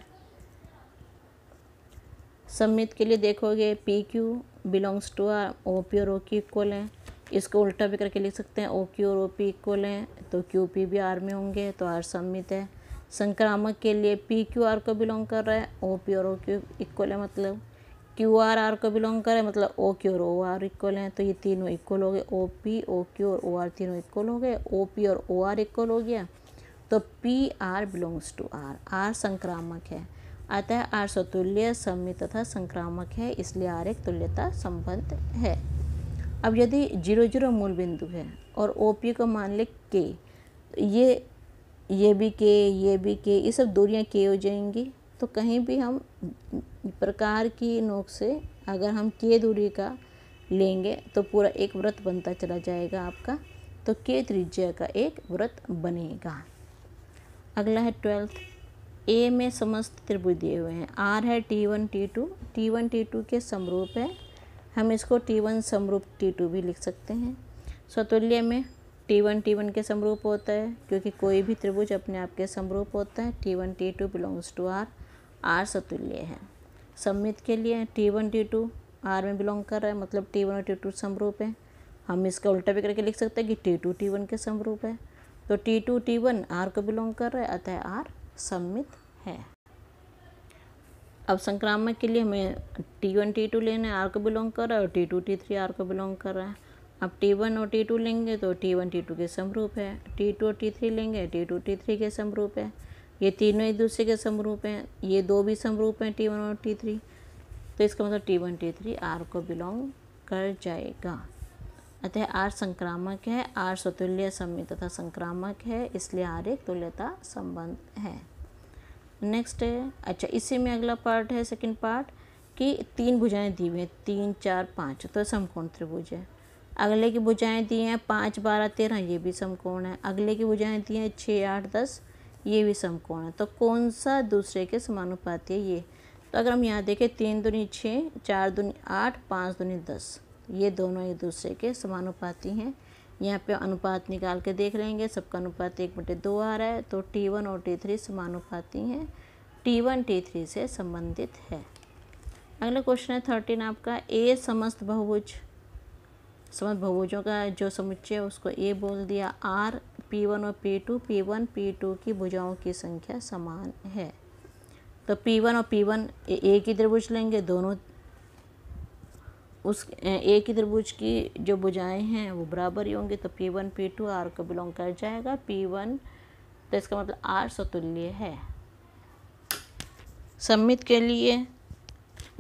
सममित के लिए देखोगे PQ belongs to R, OP और OQ इक्वल हैं, इसको उल्टा भी करके लिख सकते हैं, ओ क्यू और ओ पी इक्वल हैं तो क्यू पी भी आर में होंगे तो आर सममित है। संक्रामक के लिए पी क्यू आर को बिलोंग कर रहा है, ओ पी और ओ क्यू इक्वल है, मतलब क्यू आर आर को बिलोंग करे, मतलब ओ क्यू और ओ आर इक्वल हैं, तो ये तीनों इक्वल हो गए, ओ पी ओ क्यू और ओ आर तीनों इक्वल हो गए, ओ पी और ओ आर इक्वल हो गया, तो P R belongs to R, R संक्रामक है, अतः आर स्वतुल्य सममित तथा संक्रामक है, इसलिए आर एक तुल्यता संबंध है। अब यदि 0 0 मूल बिंदु है और ओ पी को मान ले के, ये भी के, ये भी के, ये सब दूरियां के हो जाएंगी, तो कहीं भी हम प्रकार की नोक से अगर हम के दूरी का लेंगे तो पूरा एक वृत्त बनता चला जाएगा आपका, तो के त्रिज्या का एक वृत्त बनेगा। अगला है 12th, ए में समस्त त्रिभुज दिए हुए हैं, आर है T1 T2, T1 T2 के समरूप है, हम इसको T1 समरूप T2 भी लिख सकते हैं। स्वतुल्य में T1 T1 के समरूप होता है, क्योंकि कोई भी त्रिभुज अपने आप के समरूप होता है। T1 T2 belongs to R, R स्वतुल्य है। सममित के लिए T1 T2 आर में बिलोंग कर रहा है, मतलब T1 और T2 समरूप है। हम इसका उल्टा भी करके लिख सकते हैं कि T2 T1 के समरूप है, तो T2 T1 आर को बिलोंग कर रहा है, अतः आर सममित है। अब संक्रामक के लिए हमें T1 T2 लेना है, आर को बिलोंग कर रहा है, और T2 T3 आर को बिलोंग कर रहा है। अब T1 और T2 लेंगे तो T1 T2 के समरूप है, T2 और T3 लेंगे T2 T3 के समरूप है, ये तीनों एक दूसरे के समरूप हैं, ये दो भी समरूप हैं T1 और T3, तो इसका मतलब T1 T3 आर को बिलोंग कर जाएगा, अतः आर संक्रामक है, आर स्वतुल्य सममित तथा संक्रामक है, इसलिए आर एक तुल्यता संबंध है। नेक्स्ट है, अच्छा इसी में अगला पार्ट है, सेकंड पार्ट, कि 3 भुजाएं दी हुई हैं 3 4 5, तो समकोण त्रिभुज है। अगले की भुजाएं दी हैं 5 12 13, ये भी समकोण है। अगले की भुजाएं दी हैं 6 8 10, ये भी समकोण है। तो कौन सा दूसरे के समानुपाती है ये, तो अगर हम यहाँ देखें 3 दूनी 6, 4 दूनी 8, 5 दूनी 10, ये दोनों एक दूसरे के समानुपाती हैं। यहाँ पे अनुपात निकाल के देख लेंगे, सबका अनुपात 1/2 आ रहा है, तो T1 और T3 समानुपाती हैं, T1 T3 से संबंधित है। अगला क्वेश्चन है 13 आपका, ए समस्त बहुभुजों का जो समुच्चय है उसको ए बोल दिया। आर P1 और P2, P1 P2 की भुजाओं की संख्या समान है, तो P1 और P1 एक ही त्रिभुज लेंगे, दोनों उस एक ही त्रिभुज की जो भुजाएं हैं वो बराबर ही होंगी, तो P1 P2 आर को बिलोंग कर जाएगा। P1, तो इसका मतलब आर स्वतुल्य है। सममित के लिए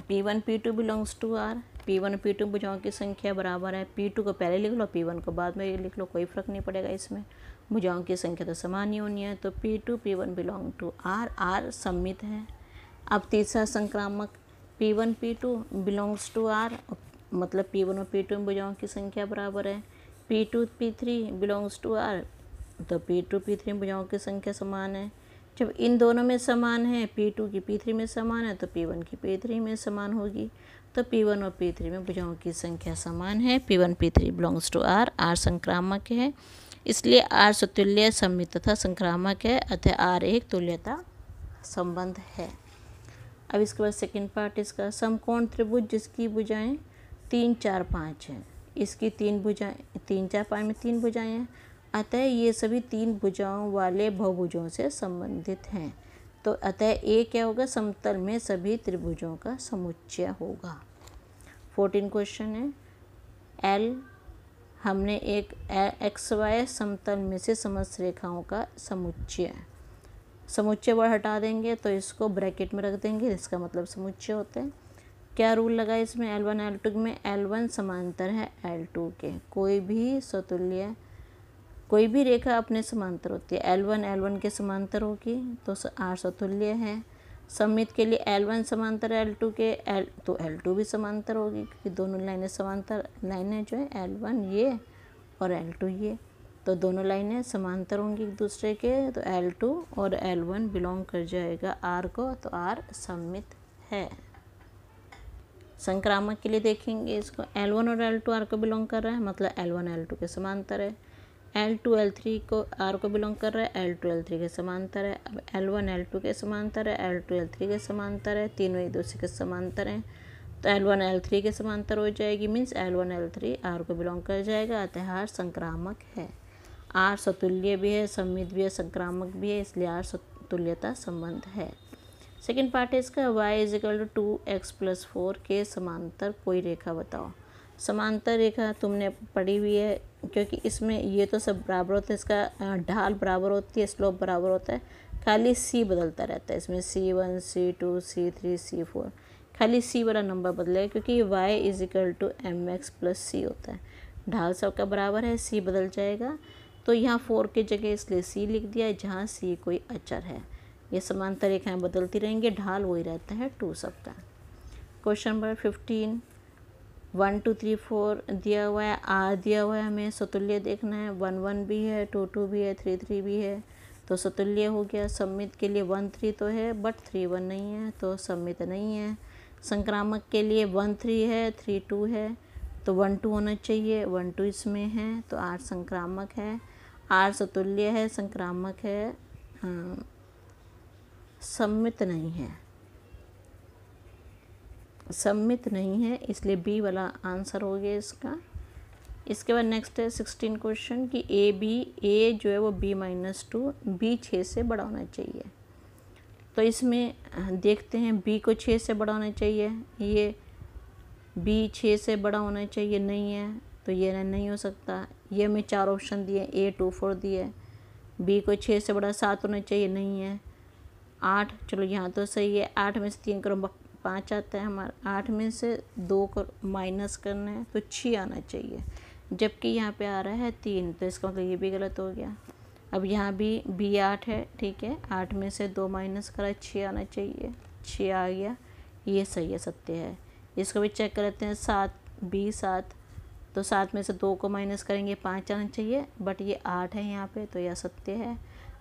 P1 P2 belongs to are, P1 P2 भुजाओं की संख्या बराबर है, P2 को पहले लिख लो, P1 को बाद में लिख लो, कोई फ़र्क नहीं पड़ेगा इसमें, भुजाओं की संख्या तो समान ही होनी है, तो P2 P1 belong to R, R सममित है। अब तीसरा संक्रामक, P1 P2 belongs to R, मतलब P1 और P2 में भुजाओं की संख्या बराबर है। P2 P3 belongs to R, तो P2 P3 में भुजाओं की संख्या समान है। जब इन दोनों में समान है, P2 की P3 में समान है, तो P1 की P3 में समान होगी, तो P1 और P3 में भुजाओं की संख्या समान है। P1 P3 belongs to R, R संक्रामक है, इसलिए आर स्वतुल्य सममित तथा संक्रामक है, अतः आर एक तुल्यता संबंध है। अब इसके बाद सेकंड पार्ट इसका, समकोण त्रिभुज जिसकी भुजाएं 3 4 5 हैं, इसकी 3 भुजाएं 3 4 5 में 3 भुजाएं हैं, अतः ये सभी 3 भुजाओं वाले बहुभुजों से संबंधित हैं, तो अतः ए क्या होगा, समतल में सभी त्रिभुजों का समुच्चय होगा। 14 क्वेश्चन है, एल हमने एक XY समतल में से समस्त रेखाओं का समुच्चय वर्ड हटा देंगे, तो इसको ब्रैकेट में रख देंगे, इसका मतलब समुच्चय होते हैं। क्या रूल लगा इसमें, L1 L2 में L1 समांतर है L2 के, कोई भी रेखा अपने समांतर होती है, L1 L1 के समांतर होगी तो R स्वतुल्य है। सममित के लिए L1 समांतर L2 के, तो L2 भी समांतर होगी, क्योंकि दोनों लाइनें समांतर लाइनें जो है L1 ये और L2 ये, तो दोनों लाइनें समांतर होंगी एक दूसरे के, तो L2 और L1 बिलोंग कर जाएगा R को, तो R सममित है। संक्रामक के लिए देखेंगे इसको, L1 और L2 R को बिलोंग कर रहा है, मतलब L1 L2 के समांतर है। L2 L3 को R को बिलोंग कर रहा है, L2 L3 के समांतर है। अब L1 L2 के समांतर है, L2 L3 के समांतर है, तीनों एक दूसरे के समांतर हैं, तो L1 L3 के समांतर हो जाएगी, मीन्स L1 L3 R को बिलोंग कर जाएगा, अतः R संक्रामक है। R सतुल्य भी है, सममित भी है, संक्रामक भी है, इसलिए R सतुल्यता संबंध है। सेकेंड पार्ट है इसका, y = 2x+4 के समांतर कोई रेखा बताओ। समांतर रेखा तुमने पढ़ी हुई है, क्योंकि इसमें ये तो सब बराबर होता है, इसका ढाल बराबर होती है, स्लोप बराबर होता है, खाली c बदलता रहता है। इसमें C1 C2 C3 C4 खाली c वाला नंबर बदलेगा, क्योंकि y = mx+c होता है। ढाल सबका बराबर है, c बदल जाएगा, तो यहाँ 4 की जगह इसलिए c लिख दिया है, जहाँ c कोई अचर है। ये समांतर रेखाएं बदलती रहेंगी, ढाल वही रहता है 2 सबका। क्वेश्चन नंबर 15, 1 2 3 4 दिया हुआ है, R दिया हुआ है, हमें सतुल्य देखना है। 1 1 भी है, 2 2 भी है, 3 3 भी है, तो सतुल्य हो गया। सममित के लिए 1 3 तो है, बट 3 1 नहीं है, तो सममित नहीं है। संक्रामक के लिए 1 3 है, 3 2 है, तो 1 2 होना चाहिए, 1 2 इसमें है, तो R संक्रामक है। R सतुल्य है, संक्रामक है, सममित नहीं है, सममित नहीं है, इसलिए बी वाला आंसर हो गया इसका। इसके बाद नेक्स्ट है 16 क्वेश्चन कि ए जो है वो B-2 B 6 से बड़ा होना चाहिए। तो इसमें देखते हैं, B को 6 से बड़ा होना चाहिए, ये B 6 से बड़ा होना चाहिए, नहीं है, तो ये नहीं हो सकता। ये हमें 4 ऑप्शन दिए, A 2 4 दिए। B को 6 से बड़ा 7 होना चाहिए, नहीं है। 8, चलो यहाँ तो सही है, 8 में से 3 करो 5 आता है हमारा, 8 में से 2 को माइनस करना है तो 6 आना चाहिए, जबकि यहाँ पे आ रहा है 3, तो इसका मतलब ये भी गलत हो गया। अब यहाँ भी B 8 है, ठीक है, 8 में से 2 माइनस करा 6 आना चाहिए, 6 आ गया, ये सही है, सत्य है। इसको भी चेक करते हैं, 7 B 7, तो 7 में से 2 को माइनस करेंगे 5 आना चाहिए, बट ये 8 है यहाँ पे, तो यह सत्य है,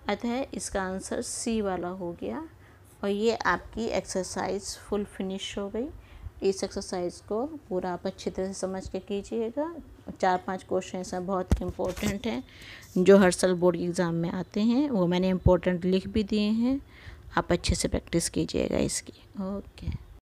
अतः इसका आंसर C वाला हो गया। और ये आपकी एक्सरसाइज फुल फिनिश हो गई। इस एक्सरसाइज को पूरा आप अच्छी तरह से समझ के कीजिएगा। 4-5 क्वेश्चन ऐसा बहुत इम्पोर्टेंट हैं जो हर साल बोर्ड एग्ज़ाम में आते हैं, वो मैंने इम्पोर्टेंट लिख भी दिए हैं, आप अच्छे से प्रैक्टिस कीजिएगा इसकी। ओके।